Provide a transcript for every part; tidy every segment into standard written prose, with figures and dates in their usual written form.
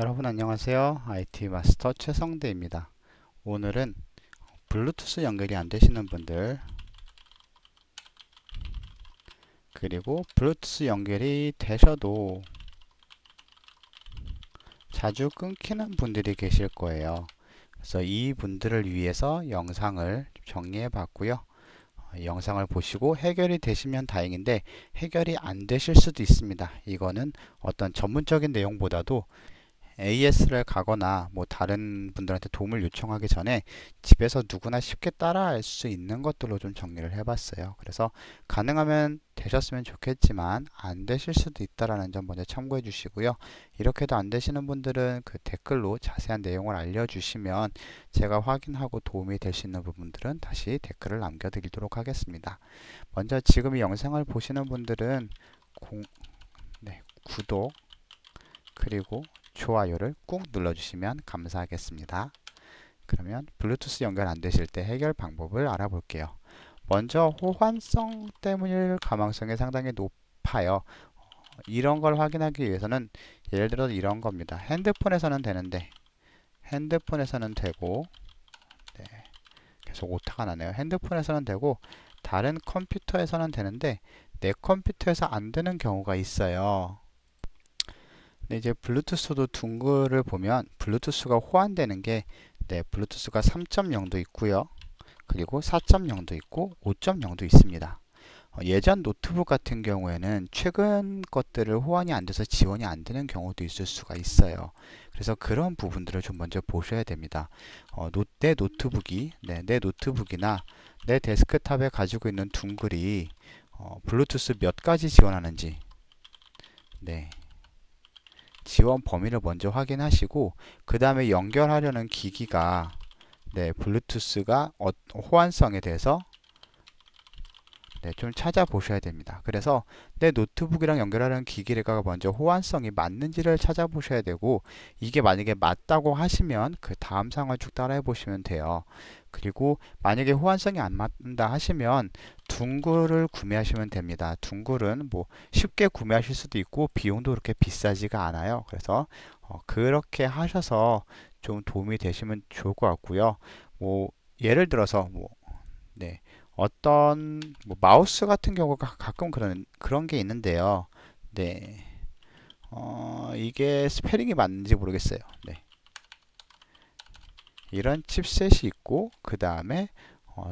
여러분 안녕하세요. IT 마스터 최성대입니다. 오늘은 블루투스 연결이 안 되시는 분들, 그리고 블루투스 연결이 되셔도 자주 끊기는 분들이 계실 거예요. 그래서 이 분들을 위해서 영상을 정리해 봤고요. 영상을 보시고 해결이 되시면 다행인데 해결이 안 되실 수도 있습니다. 이거는 어떤 전문적인 내용보다도 AS를 가거나 뭐 다른 분들한테 도움을 요청하기 전에 집에서 누구나 쉽게 따라할 수 있는 것들로 좀 정리를 해봤어요. 그래서 가능하면 되셨으면 좋겠지만 안 되실 수도 있다라는 점 먼저 참고해 주시고요. 이렇게도 안 되시는 분들은 그 댓글로 자세한 내용을 알려주시면 제가 확인하고 도움이 될 수 있는 부분들은 다시 댓글을 남겨드리도록 하겠습니다. 먼저 지금 이 영상을 보시는 분들은 구독 그리고 좋아요를 꾹 눌러주시면 감사하겠습니다. 그러면 블루투스 연결 안 되실 때 해결 방법을 알아볼게요. 먼저 호환성 때문일 가능성이 상당히 높아요. 이런 걸 확인하기 위해서는 예를 들어 이런 겁니다. 핸드폰에서는 되는데 핸드폰에서는 되고 네, 계속 오타가 나네요. 핸드폰에서는 되고 다른 컴퓨터에서는 되는데 내 컴퓨터에서 안 되는 경우가 있어요. 근데 이제 블루투스도 둥글을 보면 블루투스가 호환되는 게 블루투스가 3.0도 있고요. 그리고 4.0도 있고 5.0도 있습니다. 예전 노트북 같은 경우에는 최근 것들을 호환이 안 돼서 지원이 안 되는 경우도 있을 수가 있어요. 그래서 그런 부분들을 좀 먼저 보셔야 됩니다. 내 노트북이 내 노트북이나 내 데스크탑에 가지고 있는 둥글이 블루투스 몇 가지 지원하는지 지원 범위를 먼저 확인하시고 그 다음에 연결하려는 기기가 블루투스가 호환성에 대해서 좀 찾아보셔야 됩니다. 그래서 내 노트북이랑 연결하는 기기가 먼저 호환성이 맞는지를 찾아보셔야 되고 이게 만약에 맞다고 하시면 그 다음 상황을 쭉 따라해 보시면 돼요. 그리고 만약에 호환성이 안 맞는다 하시면 둥글을 구매하시면 됩니다. 둥글은 뭐 쉽게 구매하실 수도 있고 비용도 그렇게 비싸지가 않아요. 그래서 그렇게 하셔서 좀 도움이 되시면 좋을 것 같고요. 뭐 예를 들어서 어떤 마우스 같은 경우가 가끔 그런 게 있는데요. 이게 스페링이 맞는지 모르겠어요. 이런 칩셋이 있고 그 다음에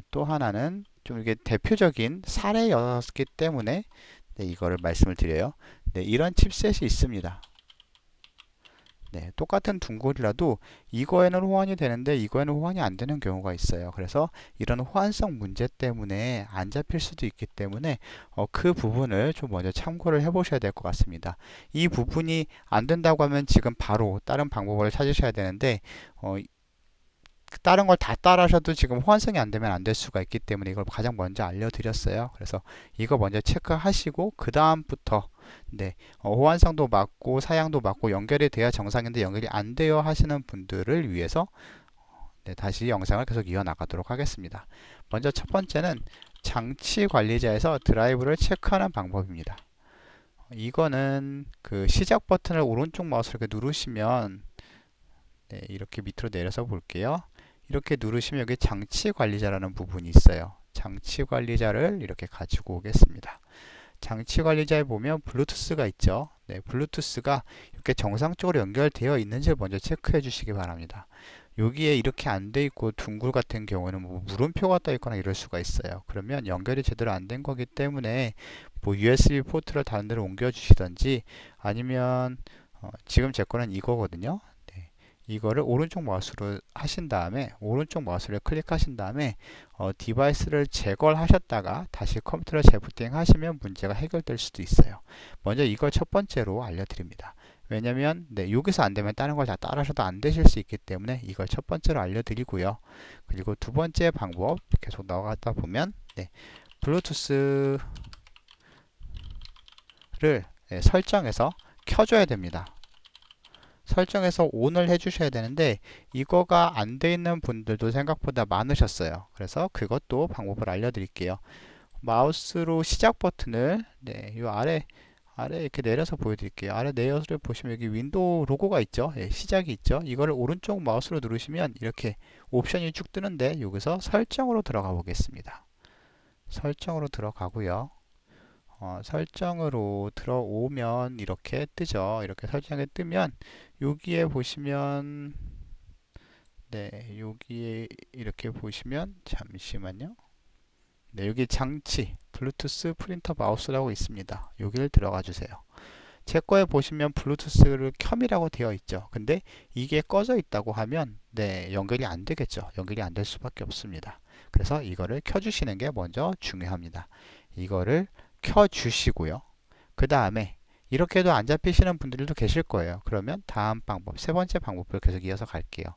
또 하나는 좀 이게 대표적인 사례였기 때문에 이거를 말씀을 드려요. 이런 칩셋이 있습니다. 똑같은 둥글이라도 이거에는 호환이 되는데 이거에는 호환이 안 되는 경우가 있어요. 그래서 이런 호환성 문제 때문에 안 잡힐 수도 있기 때문에 그 부분을 좀 먼저 참고를 해 보셔야 될 것 같습니다. 이 부분이 안 된다고 하면 지금 바로 다른 방법을 찾으셔야 되는데 다른 걸 다 따라 하셔도 지금 호환성이 안 되면 안 될 수가 있기 때문에 이걸 가장 먼저 알려드렸어요. 그래서 이거 먼저 체크하시고 그 다음부터 호환성도 맞고 사양도 맞고 연결이 돼야 정상인데 연결이 안 돼요 하시는 분들을 위해서 다시 영상을 계속 이어나가도록 하겠습니다. 먼저 첫 번째는 장치 관리자에서 드라이브를 체크하는 방법입니다. 이거는 그 시작 버튼을 오른쪽 마우스로 이렇게 누르시면 이렇게 밑으로 내려서 볼게요. 이렇게 누르시면 여기 장치 관리자라는 부분이 있어요. 장치 관리자를 이렇게 가지고 오겠습니다. 장치 관리자에 보면 블루투스가 있죠. 블루투스가 이렇게 정상적으로 연결되어 있는지를 먼저 체크해 주시기 바랍니다. 여기에 이렇게 안 돼 있고 둥글 같은 경우에는 뭐 물음표가 떠 있거나 이럴 수가 있어요. 그러면 연결이 제대로 안 된 거기 때문에 뭐 USB 포트를 다른 데로 옮겨 주시던지 아니면 지금 제 거는 이거거든요. 이거를 오른쪽 마우스로 하신 다음에 오른쪽 마우스를 클릭하신 다음에 디바이스를 제거를 하셨다가 다시 컴퓨터를 재부팅 하시면 문제가 해결될 수도 있어요. 먼저 이걸 첫 번째로 알려드립니다. 왜냐면 여기서 안 되면 다른 걸 다 따라 하셔도 안 되실 수 있기 때문에 이걸 첫 번째로 알려드리고요. 그리고 두 번째 방법 계속 나가다 보면 블루투스를 설정해서 켜줘야 됩니다. 설정해서 ON을 해주셔야 되는데 이거가 안 돼 있는 분들도 생각보다 많으셨어요. 그래서 그것도 방법을 알려드릴게요. 마우스로 시작 버튼을 이 아래 아래 이렇게 내려서 보여드릴게요. 아래 내려서 보시면 여기 윈도우 로고가 있죠. 예, 시작이 있죠. 이거를 오른쪽 마우스로 누르시면 이렇게 옵션이 쭉 뜨는데 여기서 설정으로 들어가 보겠습니다. 설정으로 들어가고요. 설정으로 들어오면 이렇게 뜨죠. 이렇게 설정에 뜨면 여기에 보시면 네, 여기에 이렇게 보시면 잠시만요. 네, 여기 장치 블루투스 프린터 마우스라고 있습니다. 여기를 들어가 주세요. 제 거에 보시면 블루투스를 켬이라고 되어 있죠. 근데 이게 꺼져 있다고 하면 네, 연결이 안 되겠죠. 연결이 안 될 수밖에 없습니다. 그래서 이거를 켜 주시는 게 먼저 중요합니다. 이거를 켜 주시고요. 그 다음에 이렇게도 안 잡히시는 분들도 계실 거예요. 그러면 다음 방법, 세 번째 방법을 계속 이어서 갈게요.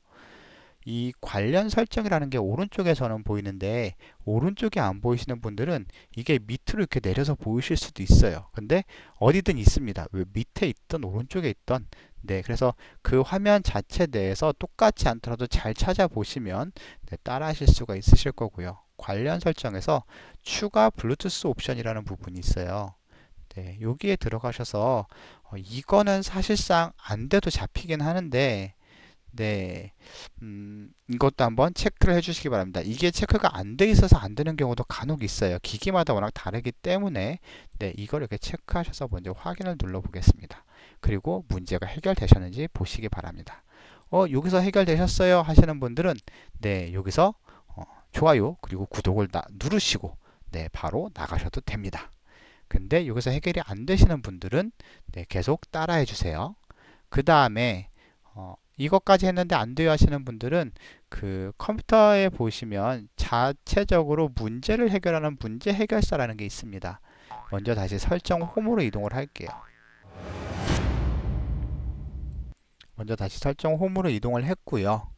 이 관련 설정이라는 게 오른쪽에서는 보이는데 오른쪽에 안 보이시는 분들은 이게 밑으로 이렇게 내려서 보이실 수도 있어요. 근데 어디든 있습니다. 왜 밑에 있던 오른쪽에 있던 네, 그래서 그 화면 자체 내에서 똑같지 않더라도 잘 찾아보시면 네, 따라 하실 수가 있으실 거고요. 관련 설정에서 추가 블루투스 옵션이라는 부분이 있어요. 네, 여기에 들어가셔서 이거는 사실상 안 돼도 잡히긴 하는데 네, 이것도 한번 체크를 해주시기 바랍니다. 이게 체크가 안 돼 있어서 안 되는 경우도 간혹 있어요. 기기마다 워낙 다르기 때문에 네, 이걸 이렇게 체크하셔서 먼저 확인을 눌러 보겠습니다. 그리고 문제가 해결되셨는지 보시기 바랍니다. 여기서 해결되셨어요 하시는 분들은 네, 여기서 좋아요 그리고 구독을 누르시고 네, 바로 나가셔도 됩니다. 근데 여기서 해결이 안 되시는 분들은 네, 계속 따라해 주세요. 그 다음에 이것까지 했는데 안 돼요 하시는 분들은 그 컴퓨터에 보시면 자체적으로 문제를 해결하는 문제 해결사라는 게 있습니다. 먼저 다시 설정 홈으로 이동을 할게요. 먼저 다시 설정 홈으로 이동을 했고요.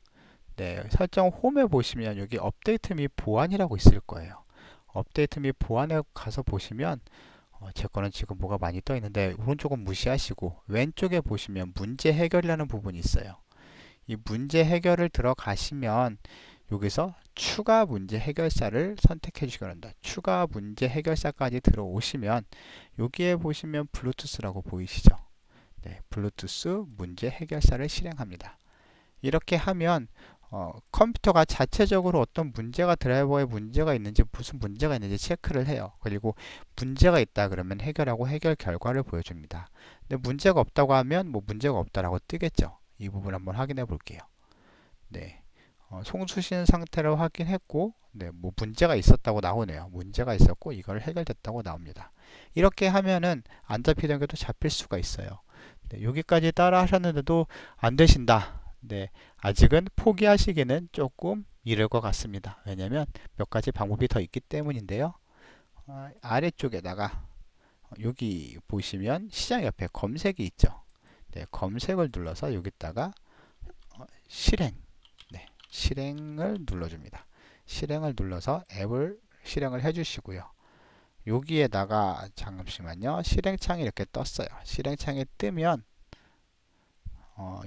네, 설정 홈에 보시면 여기 업데이트 및 보안이라고 있을 거예요. 업데이트 및 보안에 가서 보시면 제 거는 지금 뭐가 많이 떠 있는데 오른쪽은 무시하시고 왼쪽에 보시면 문제 해결이라는 부분이 있어요. 이 문제 해결을 들어가시면 여기서 추가 문제 해결사를 선택해 주시기 바랍니다. 추가 문제 해결사까지 들어오시면 여기에 보시면 블루투스라고 보이시죠? 네, 블루투스 문제 해결사를 실행합니다. 이렇게 하면 컴퓨터가 자체적으로 어떤 문제가 드라이버에 문제가 있는지 무슨 문제가 있는지 체크를 해요. 그리고 문제가 있다 그러면 해결하고 해결 결과를 보여줍니다. 근데 문제가 없다고 하면 뭐 문제가 없다라고 뜨겠죠. 이 부분 한번 확인해 볼게요. 네, 송수신 상태를 확인했고 네, 뭐 문제가 있었다고 나오네요. 문제가 있었고 이걸 해결됐다고 나옵니다. 이렇게 하면은 안 잡히던 게 또 잡힐 수가 있어요. 네, 여기까지 따라 하셨는데도 안 되신다. 네, 아직은 포기하시기는 조금 이를 것 같습니다. 왜냐면 몇 가지 방법이 더 있기 때문인데요. 아래쪽에다가 여기 보시면 시작 옆에 검색이 있죠. 네, 검색을 눌러서 여기다가 실행, 네, 실행을 눌러줍니다. 실행을 눌러서 앱을 실행을 해주시고요. 여기에다가 잠시만요. 실행창이 이렇게 떴어요. 실행창이 뜨면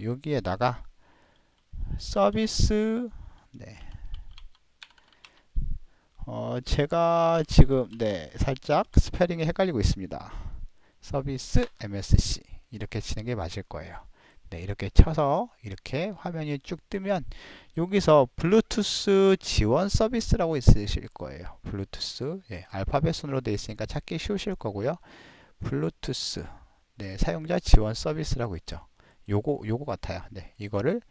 여기에다가 서비스 네. 제가 지금 네, 살짝 스페링이 헷갈리고 있습니다. 서비스 MSC 이렇게 치는 게 맞을 거예요. 네, 이렇게 쳐서 이렇게 화면이 쭉 뜨면 여기서 블루투스 지원 서비스라고 있으실 거예요. 블루투스 예, 알파벳 순으로 되어 있으니까 찾기 쉬우실 거고요. 블루투스 네, 사용자 지원 서비스라고 있죠. 요거 같아요. 네, 이거를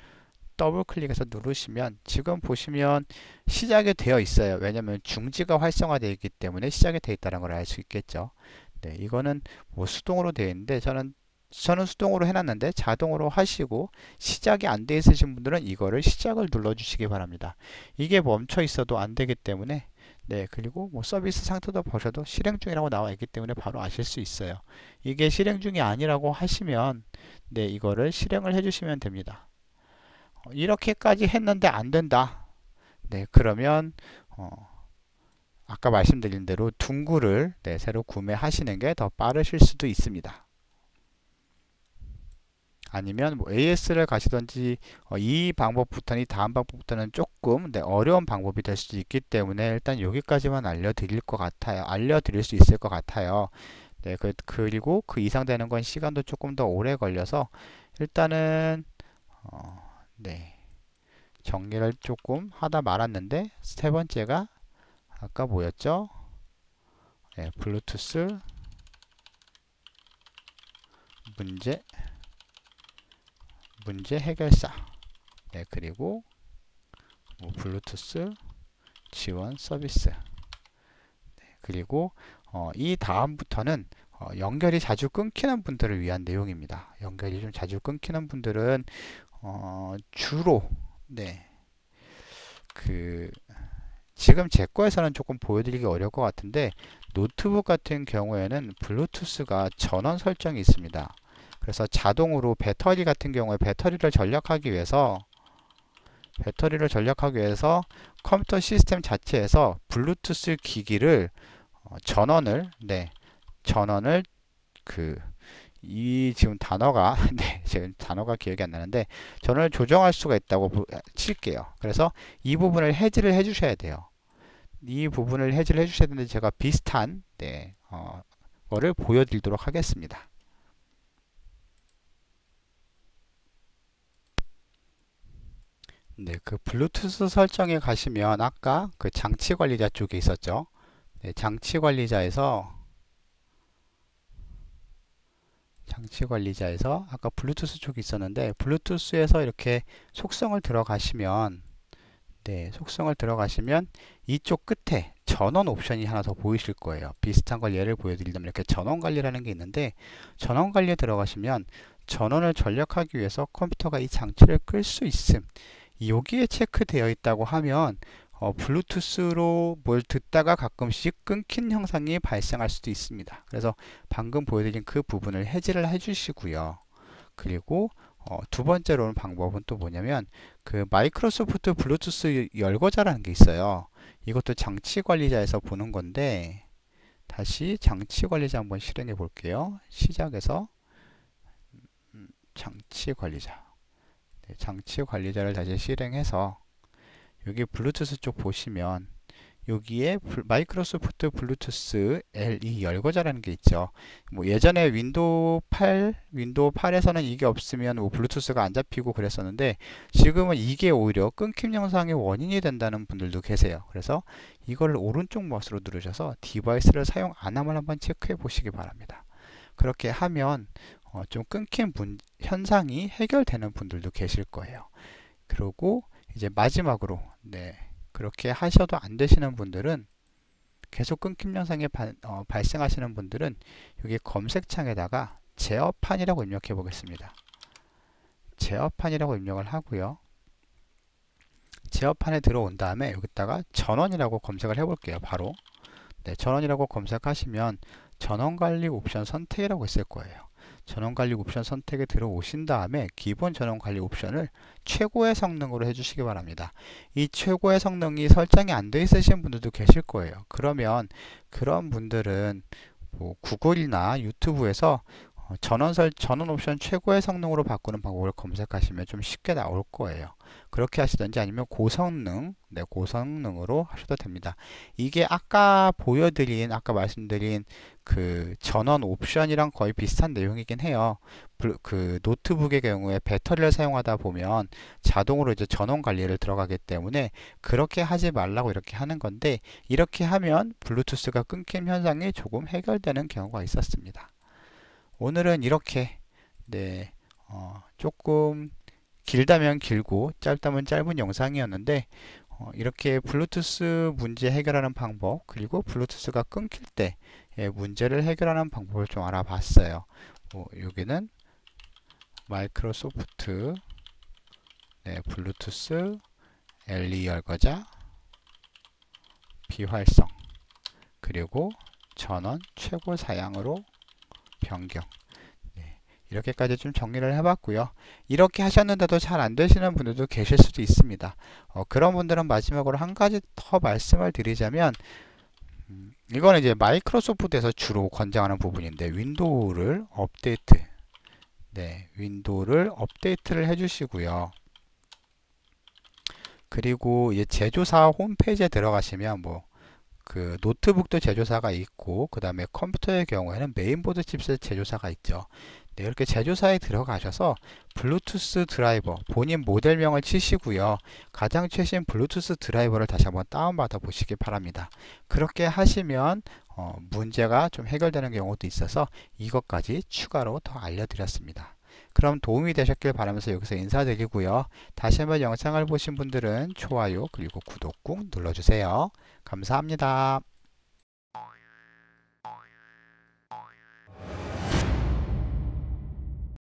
더블 클릭해서 누르시면 지금 보시면 시작이 되어 있어요. 왜냐면 중지가 활성화되어 있기 때문에 시작이 되어 있다는 걸 알 수 있겠죠. 네, 이거는 뭐 수동으로 되어 있는데 저는 수동으로 해놨는데 자동으로 하시고 시작이 안 돼 있으신 분들은 이거를 시작을 눌러 주시기 바랍니다. 이게 멈춰 있어도 안 되기 때문에 네, 그리고 뭐 서비스 상태도 보셔도 실행 중이라고 나와 있기 때문에 바로 아실 수 있어요. 이게 실행 중이 아니라고 하시면 네, 이거를 실행을 해 주시면 됩니다. 이렇게까지 했는데 안 된다. 네, 그러면 아까 말씀드린 대로 둥글을 네, 새로 구매하시는 게 더 빠르실 수도 있습니다. 아니면 뭐 AS를 가시던지 이 방법부터는 다음 방법부터는 조금 네, 어려운 방법이 될 수도 있기 때문에 일단 여기까지만 알려드릴 것 같아요. 알려드릴 수 있을 것 같아요. 네, 그리고 그 이상 되는 건 시간도 조금 더 오래 걸려서 일단은 네, 정리를 조금 하다 말았는데 세 번째가 아까 뭐였죠? 네, 블루투스 문제 해결사. 네, 그리고 뭐 블루투스 지원 서비스. 그리고 이 다음부터는 연결이 자주 끊기는 분들을 위한 내용입니다. 연결이 좀 자주 끊기는 분들은 주로 네, 그 지금 제 거에서는 조금 보여드리기 어려울 것 같은데 노트북 같은 경우에는 블루투스가 전원 설정이 있습니다. 그래서 자동으로 배터리 같은 경우에 배터리를 절약하기 위해서 컴퓨터 시스템 자체에서 블루투스 기기를 전원을 지금 단어가 지금 단어가 기억이 안 나는데 전원을 조정할 수가 있다고 칠게요. 그래서 이 부분을 해지를 해 주셔야 돼요. 이 부분을 해지를 해 주셔야 되는데 제가 비슷한 거를 보여드리도록 하겠습니다. 네, 그 블루투스 설정에 가시면 아까 그 장치 관리자 쪽에 있었죠. 네, 장치 관리자에서 아까 블루투스 쪽이 있었는데 블루투스에서 이렇게 속성을 들어가시면 이쪽 끝에 전원 옵션이 하나 더 보이실 거예요. 비슷한 걸 예를 보여드리자면 이렇게 전원 관리라는 게 있는데 전원 관리에 들어가시면 전원을 전력하기 위해서 컴퓨터가 이 장치를 끌 수 있음, 여기에 체크되어 있다고 하면 블루투스로 뭘 듣다가 가끔씩 끊긴 현상이 발생할 수도 있습니다. 그래서 방금 보여드린 그 부분을 해지를 해주시고요. 그리고 두 번째로는 방법은 또 뭐냐면 그 마이크로소프트 블루투스 열거자라는 게 있어요. 이것도 장치 관리자에서 보는 건데 다시 장치 관리자 한번 실행해 볼게요. 시작해서 장치 관리자. 네, 장치 관리자를 다시 실행해서 여기 블루투스 쪽 보시면 여기에 마이크로소프트 블루투스 LE 열거자라는 게 있죠. 뭐 예전에 윈도우 8에서는 이게 없으면 뭐 블루투스가 안 잡히고 그랬었는데 지금은 이게 오히려 끊김 현상의 원인이 된다는 분들도 계세요. 그래서 이걸 오른쪽 마우스로 누르셔서 디바이스를 사용 안 함을 한번 체크해 보시기 바랍니다. 그렇게 하면 좀 끊김 현상이 해결되는 분들도 계실 거예요. 그리고 이제 마지막으로 그렇게 하셔도 안 되시는 분들은 계속 끊김 현상이 발생하시는 분들은 여기 검색창에다가 제어판이라고 입력해 보겠습니다. 제어판이라고 입력을 하고요. 제어판에 들어온 다음에 여기다가 전원이라고 검색을 해 볼게요. 바로 전원이라고 검색하시면 전원관리 옵션 선택이라고 있을 거예요. 전원관리 옵션 선택에 들어오신 다음에 기본 전원관리 옵션을 최고의 성능으로 해주시기 바랍니다. 이 최고의 성능이 설정이 안 돼 있으신 분들도 계실 거예요. 그러면 그런 분들은 뭐 구글이나 유튜브에서 전원 옵션 최고의 성능으로 바꾸는 방법을 검색하시면 좀 쉽게 나올 거예요. 그렇게 하시든지 아니면 고성능으로 하셔도 됩니다. 이게 아까 말씀드린 그 전원 옵션이랑 거의 비슷한 내용이긴 해요. 그 노트북의 경우에 배터리를 사용하다 보면 자동으로 이제 전원 관리를 들어가기 때문에 그렇게 하지 말라고 이렇게 하는 건데 이렇게 하면 블루투스가 끊김 현상이 조금 해결되는 경우가 있었습니다. 오늘은 이렇게 조금 길다면 길고 짧다면 짧은 영상이었는데 이렇게 블루투스 문제 해결하는 방법 그리고 블루투스가 끊길 때 문제를 해결하는 방법을 좀 알아봤어요. 여기는 마이크로소프트 블루투스 LE 열거자 비활성 그리고 전원 최고 사양으로 변경 이렇게까지 좀 정리를 해봤고요. 이렇게 하셨는데도 잘 안되시는 분들도 계실 수도 있습니다. 그런 분들은 마지막으로 한 가지 더 말씀을 드리자면 이거는 이제 마이크로소프트에서 주로 권장하는 부분인데 윈도우를 업데이트를 해주시고요. 그리고 이제 제조사 홈페이지에 들어가시면 뭐 그 노트북도 제조사가 있고 그 다음에 컴퓨터의 경우에는 메인보드 칩셋 제조사가 있죠. 네, 이렇게 제조사에 들어가셔서 블루투스 드라이버 본인 모델명을 치시고요. 가장 최신 블루투스 드라이버를 다시 한번 다운받아 보시기 바랍니다. 그렇게 하시면 문제가 좀 해결되는 경우도 있어서 이것까지 추가로 더 알려드렸습니다. 그럼 도움이 되셨길 바라면서 여기서 인사드리고요. 다시 한번 영상을 보신 분들은 좋아요 그리고 구독 꾹 눌러주세요. 감사합니다.